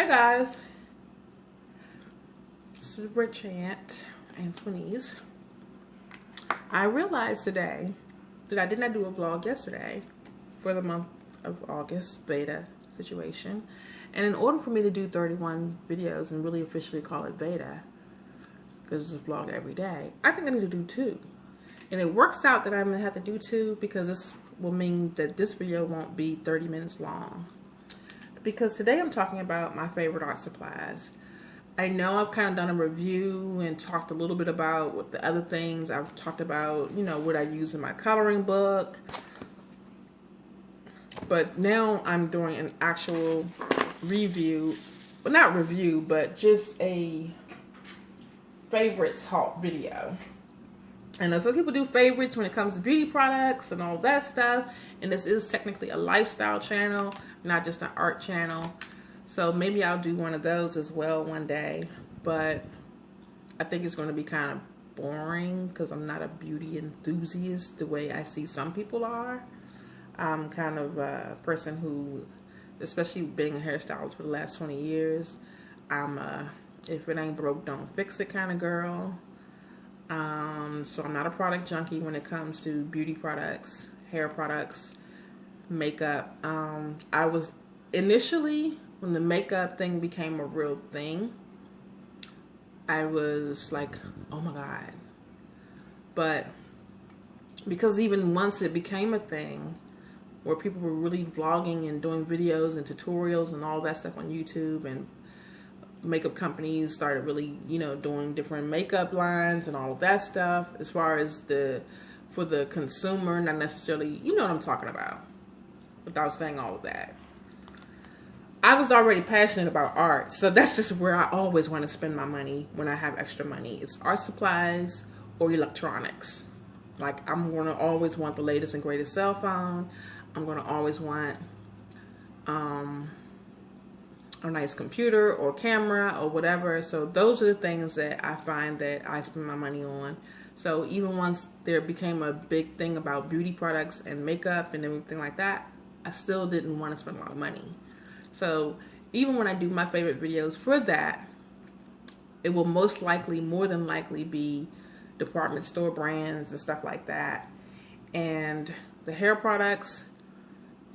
Hey guys, this is Therichantart and Twinnies. I realized today that I did not do a vlog yesterday for the month of August, VEDA situation. And in order for me to do 31 videos and really officially call it VEDA, because it's a vlog every day, I think I need to do 2. And it works out that I'm going to have to do 2 because this will mean that this video won't be 30 minutes long. Because today I'm talking about my favorite art supplies. I know I've kind of done a review and talked a little bit about what the other things I've talked about, you know, what I use in my coloring book. But now I'm doing an actual review, well, not review, but just a favorites haul video. I know some people do favorites when it comes to beauty products and all that stuff, and this is technically a lifestyle channel, not just an art channel. So maybe I'll do one of those as well one day, but I think it's going to be kind of boring because I'm not a beauty enthusiast the way I see some people are. I'm kind of a person who, especially being a hairstylist for the last 20 years, I'm a if it ain't broke, don't fix it kind of girl. So I'm not a product junkie when it comes to beauty products, hair products, makeup. I was initially, when the makeup thing became a real thing, I was like, oh my God. But because even once it became a thing where people were really vlogging and doing videos and tutorials and all that stuff on YouTube, and makeup companies started really, you know, doing different makeup lines and all of that stuff as far as for the consumer, not necessarily, you know what I'm talking about, without saying all of that. I was already passionate about art, so that's just where I always want to spend my money when I have extra money. It's art supplies or electronics. Like, I'm going to always want the latest and greatest cell phone. I'm going to always want a nice computer or camera or whatever. So those are the things that I find that I spend my money on. So even once there became a big thing about beauty products and makeup and everything like that, I still didn't want to spend a lot of money. So even when I do my favorite videos for that, it will most likely, more than likely, be department store brands and stuff like that. And the hair products,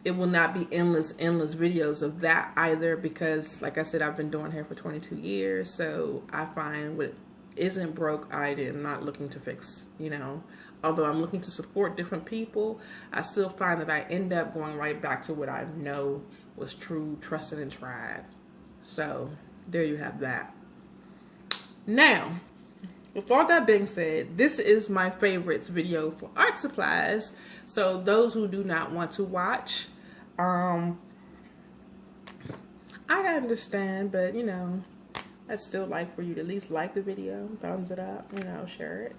it will not be endless videos of that either, because like I said, I've been doing hair for 22 years. So I find what isn't broke, I am not looking to fix, you know. Although I'm looking to support different people, I still find that I end up going right back to what I know was true, trusted, and tried. So there you have that. Now, with all that being said, this is my favorites video for art supplies. So those who do not want to watch, I understand, but you know, I'd still like for you to at least like the video, thumbs it up, you know, share it,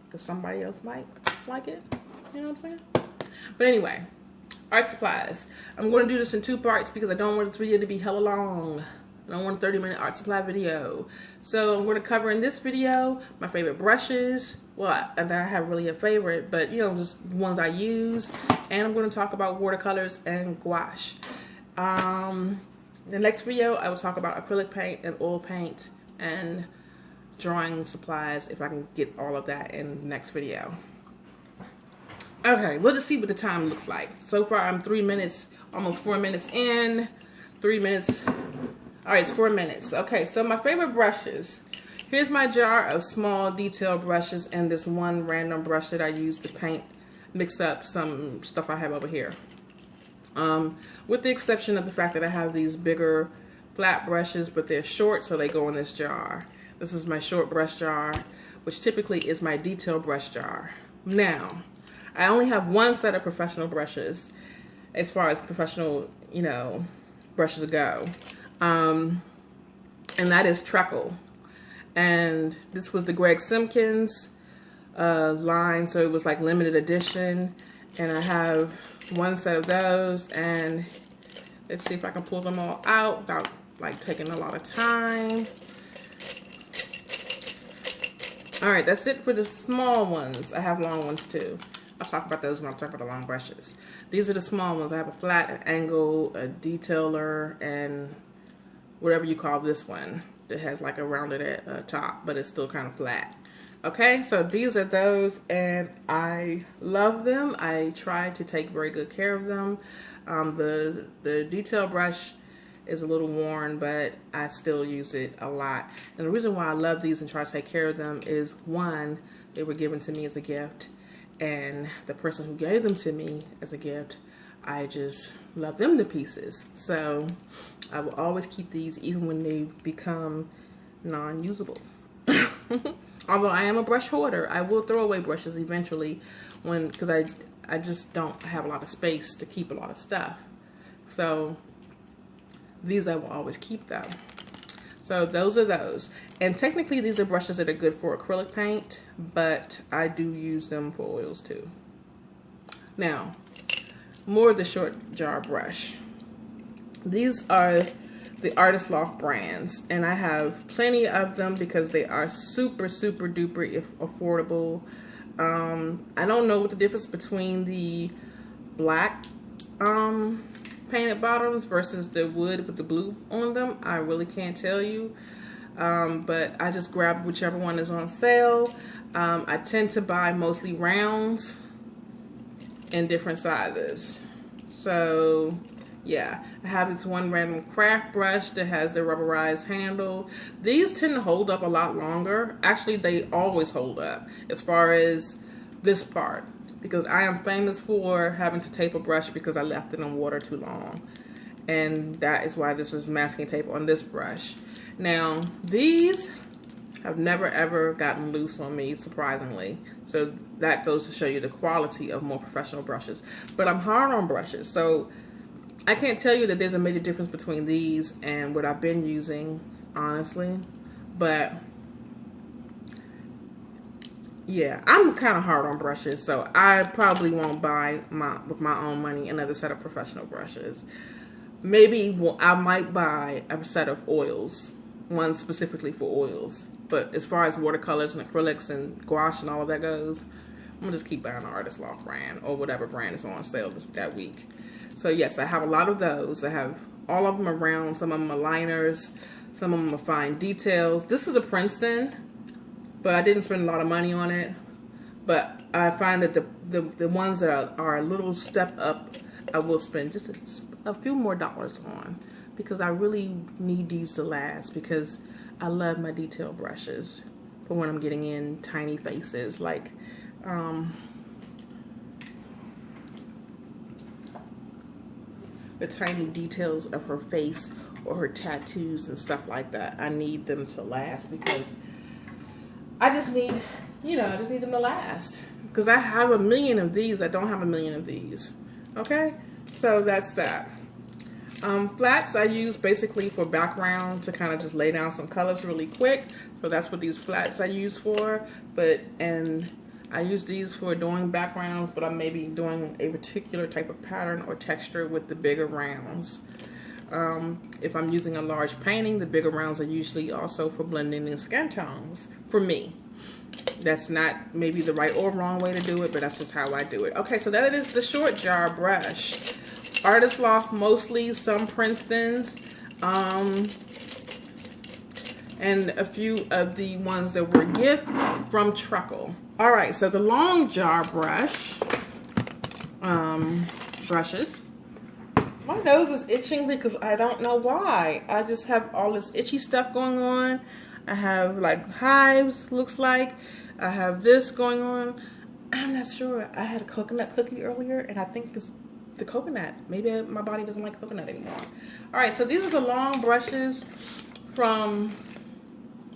because somebody else might like it, you know what I'm saying? But anyway, art supplies. I'm going to do this in 2 parts because I don't want this video to be hella long. I don't want a 30-minute art supply video. So I'm going to cover in this video my favorite brushes. Well, I have really a favorite, but you know, just ones I use. And I'm going to talk about watercolors and gouache. The next video, I will talk about acrylic paint and oil paint and drawing supplies, if I can get all of that in the next video. Okay, we'll just see what the time looks like. So far, I'm 3 minutes, almost 4 minutes in. 3 minutes. All right, it's 4 minutes. Okay, so my favorite brushes. Here's my jar of small detail brushes and this one random brush that I use to paint, mix up some stuff I have over here. With the exception of the fact that I have these bigger flat brushes, but they're short, so they go in this jar. This is my short brush jar, which typically is my detail brush jar. Now, I only have one set of professional brushes as far as professional, you know, brushes go. And that is Trekell. And this was the Greg Simpkins line, so it was like limited edition. And I have one set of those, and let's see if I can pull them all out without like taking a lot of time. All right, that's it for the small ones. I have long ones too. I'll talk about those when I talk about the long brushes. These are the small ones. I have a flat, an angle, a detailer, and whatever you call this one that has like a rounded top, but it's still kind of flat. Okay, so these are those, and I love them. I try to take very good care of them. The detail brush is a little worn, but I still use it a lot. And the reason why I love these and try to take care of them is, one, they were given to me as a gift, and the person who gave them to me as a gift, I just love them to pieces. So I will always keep these even when they become non-usable. Although I am a brush hoarder, I will throw away brushes eventually because I just don't have a lot of space to keep a lot of stuff. So these I will always keep though. So those are those. And technically these are brushes that are good for acrylic paint, but I do use them for oils too. Now, more of the short jar brush. These are the Artist Loft brands, and I have plenty of them because they are super duper affordable. I don't know what the difference between the black painted bottoms versus the wood with the blue on them. I really can't tell you, but I just grab whichever one is on sale. I tend to buy mostly rounds in different sizes. So yeah, I have this one random craft brush that has the rubberized handle. These tend to hold up a lot longer. Actually, they always hold up as far as this part, because I am famous for having to tape a brush because I left it in water too long. And that is why this is masking tape on this brush. Now, these have never ever gotten loose on me, surprisingly. So that goes to show you the quality of more professional brushes. But I'm hard on brushes, so I can't tell you that there's a major difference between these and what I've been using, honestly. But yeah, I'm kind of hard on brushes, so I probably won't buy with my own money another set of professional brushes. Maybe I might buy a set of oils, one specifically for oils. But as far as watercolors and acrylics and gouache and all of that goes, I'm gonna just keep buying the Artist Loft brand or whatever brand is on sale that week. So yes, I have a lot of those. I have all of them around. Some of them are liners, some of them are fine details. This is a Princeton, but I didn't spend a lot of money on it. But I find that the ones that are a little step up, I will spend just a few more dollars on, because I really need these to last, because I love my detail brushes for when I'm getting in tiny faces, like the tiny details of her face or her tattoos and stuff like that. I need them to last because I just need, I just need them to last. Because I have a million of these. I don't have a million of these. Okay? So that's that. Flats I use basically for background to kind of just lay down some colors really quick. So that's what these flats I use for. And I use these for doing backgrounds, but I may be doing a particular type of pattern or texture with the bigger rounds. If I'm using a large painting, the bigger rounds are usually also for blending in skin tones, for me. That's not maybe the right or wrong way to do it, but that's just how I do it. Okay, so that is the short jar brush. Artist Loft mostly, some Princetons, and a few of the ones that were gift from Trekell. All right, so the long jar brush, brushes. My nose is itching because I don't know why. I just have all this itchy stuff going on. I have like hives, looks like. I have this going on. I'm not sure. I had a coconut cookie earlier, and I think it's the coconut. Maybe my body doesn't like coconut anymore. All right, so these are the long brushes from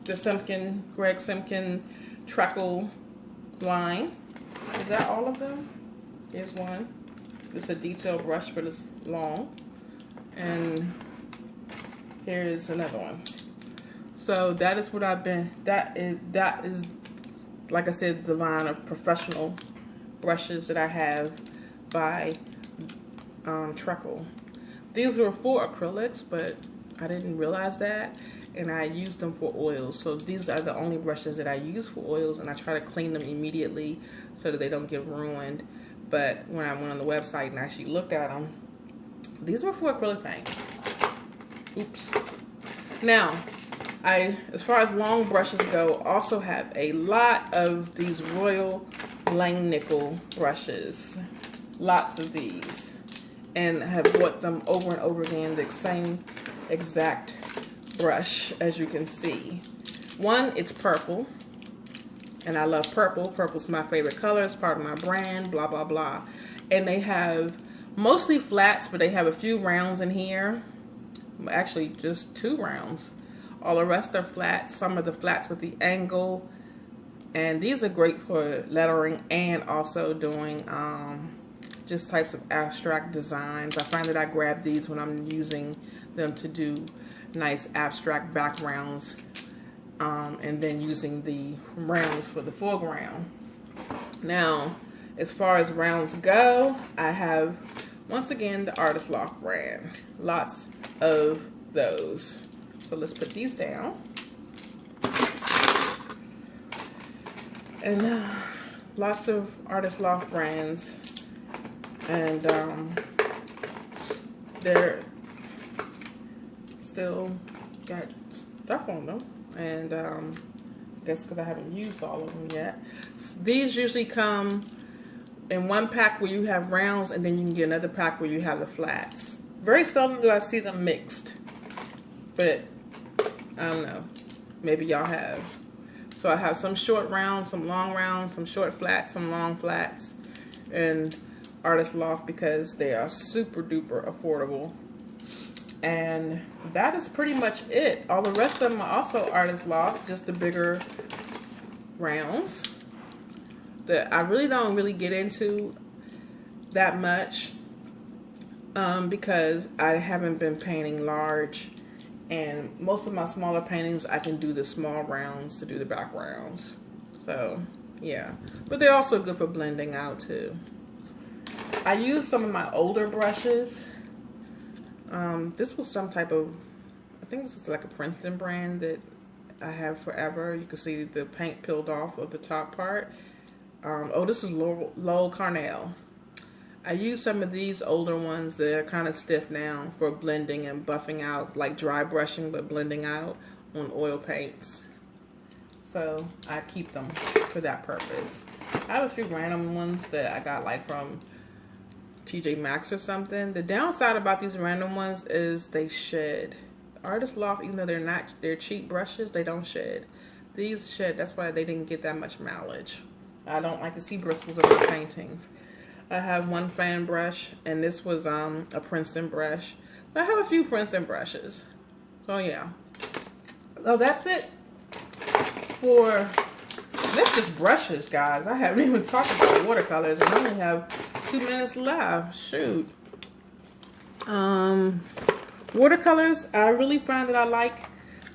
the Greg Simpkins Trekell line. Is that all of them? Here's one. This is a detail brush, but it's long. And here's another one. So that is what I've been, that is, like I said, the line of professional brushes that I have by Trekell. These were for acrylics, but I didn't realize that, and I used them for oils. So these are the only brushes that I use for oils, and I try to clean them immediately so that they don't get ruined. But when I went on the website and actually looked at them, these were for acrylic paint. Oops. Now, as far as long brushes go, also have a lot of these Royal&Langnickel brushes. Lots of these. And have bought them over and over again, the same exact brush, as you can see. One, it's purple. And I love purple. Purple's my favorite color. It's part of my brand, blah, blah, blah. And they have mostly flats, but they have a few rounds in here. Actually, just 2 rounds. All the rest are flats. Some of the flats with the angle. And these are great for lettering and also doing just types of abstract designs. I find that I grab these when I'm using them to do nice abstract backgrounds. And then using the rounds for the foreground. Now, as far as rounds go, I have, once again, the Artist Loft brand. Lots of those. So let's put these down. And lots of Artist Loft brands. And they're still got stuff on them. And I guess because I haven't used all of them yet. These usually come in one pack where you have rounds, and then you can get another pack where you have the flats. Very seldom do I see them mixed, but I don't know. Maybe y'all have. So I have some short rounds, some long rounds, some short flats, some long flats, and Artist Loft because they are super duper affordable. And that is pretty much it. All the rest of them are also Artist Loft, just the bigger rounds that I really don't get into that much because I haven't been painting large, and most of my smaller paintings I can do the small rounds to do the backgrounds. So yeah, but they're also good for blending out too. I use some of my older brushes. This was some type of, I think this was like a Princeton brand that I have forever. You can see the paint peeled off of the top part. Oh, this is Lowell Carnell. I use some of these older ones that are kind of stiff now for blending and buffing out, like dry brushing, but blending out on oil paints. So I keep them for that purpose. I have a few random ones that I got like from TJ Maxx or something. The downside about these random ones is they shed. Artist Loft, even though they're cheap brushes, they don't shed. These shed, that's why they didn't get that much mileage. I don't like to see bristles on my paintings. I have one fan brush, and this was a Princeton brush. But I have a few Princeton brushes. So yeah. So that's it for, that's just brushes, guys. I haven't even talked about watercolors, and I only have 2 minutes left. Shoot. Watercolors, I really find that I like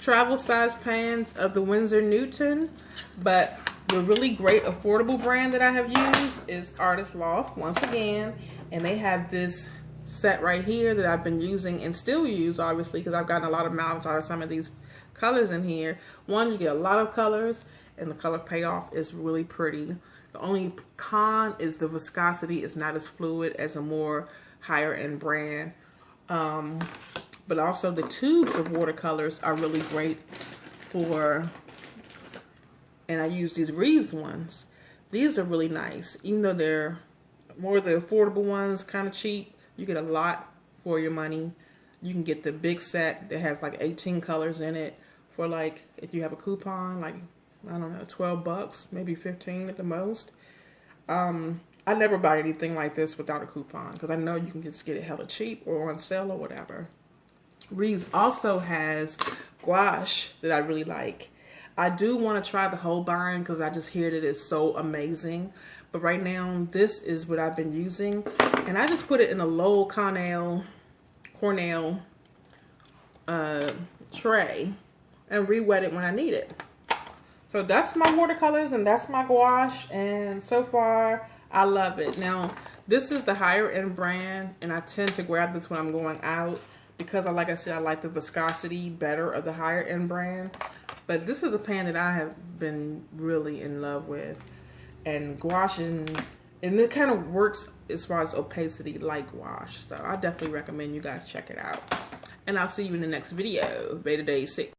travel size pans of the Windsor Newton, but the really great affordable brand that I have used is Artist Loft once again, and they have this set right here that I've been using and still use, obviously, because I've gotten a lot of mileage out of some of these colors in here. One, you get a lot of colors, and the color payoff is really pretty. The only con is the viscosity is not as fluid as a more higher end brand. But also the tubes of watercolors are really great for, and I use these Reeves ones. These are really nice. Even though they're more of the affordable ones, kind of cheap, you get a lot for your money. You can get the big set that has like 18 colors in it for like, if you have a coupon, like, I don't know, 12 bucks, maybe 15 at the most. I never buy anything like this without a coupon because I know you can just get it hella cheap or on sale or whatever. Reeves also has gouache that I really like. I do want to try the Holbein because I just hear that it's so amazing. But right now, this is what I've been using. And I just put it in a Lowell Carnell tray and re-wet it when I need it. So that's my watercolors and that's my gouache. And so far, I love it. Now, this is the higher end brand. And I tend to grab this when I'm going out, because like I said, I like the viscosity better of the higher end brand. But this is a pan that I have been really in love with. And gouache, and it kind of works as far as opacity like gouache. So I definitely recommend you guys check it out. and I'll see you in the next video. VEDA Day 6.